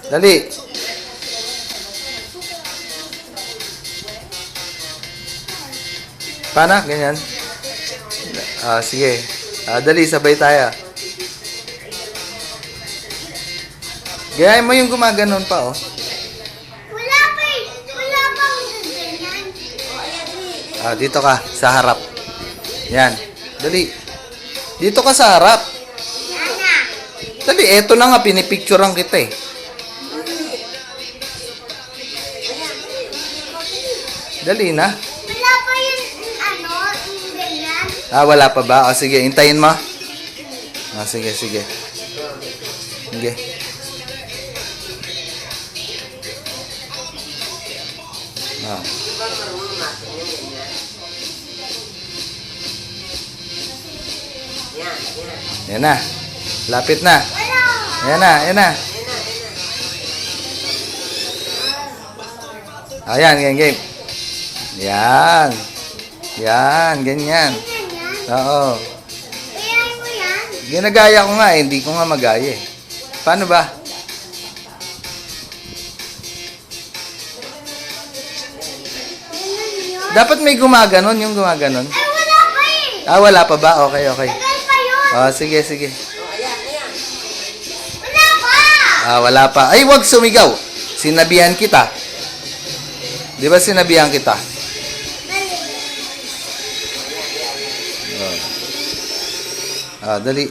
Dali. Paano? Ganyan. Sige. Dali, sabay tayo. Gayahin mo yung gumaganon pa, oh. Wala pa eh. Wala pa akong ganyan. Dito ka, sa harap. Yan. Dali. Dito ka sa harap. Yan na. Dali, eto na nga, pinipicturean kita eh. Dali na. Wala pa yung yung ganyan. Wala pa ba? Sige, hintayin mo. Sige, sige. Sige. Yan na. Lapit na. Wala. Yan na, yan na. Ayan, game. Yan. Yan, ganyan. Ganyan. Oo. Kaya mo yan. Ginagaya ko nga eh, hindi ko nga magaya eh. Paano ba? Ganyan yun. Dapat may gumaganon, yung gumaganon. Ay, wala pa eh. Wala pa ba? Okay, okay. Tagal pa yun. Sige, sige. Wala pa. Wala pa. Ay, wag sumigaw. Sinabihan kita. Di ba sinabihan kita? Dali.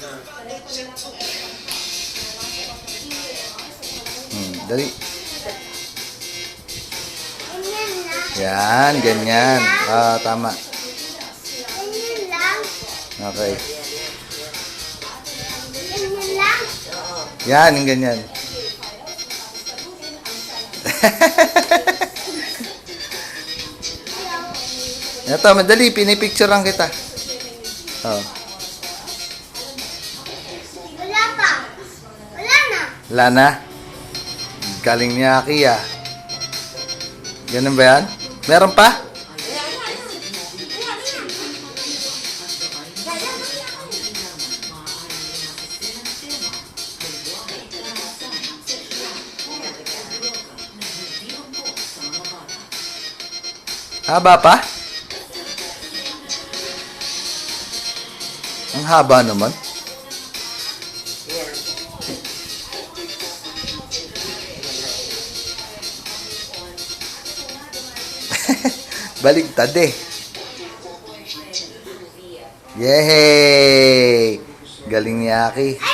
Dali. Ganyan lang. Yan, ganyan. Tama. Ganyan lang. Okay. Ganyan lang. Yan, yung ganyan. Ito, madali. Pinipicturean kita. Wala pa. Wala na. Wala na. Galing ni Aki, Ganun ba yan? Meron pa? Haba pa? Ang haba naman. Baligtad eh. Yehey! Galing ni Aki.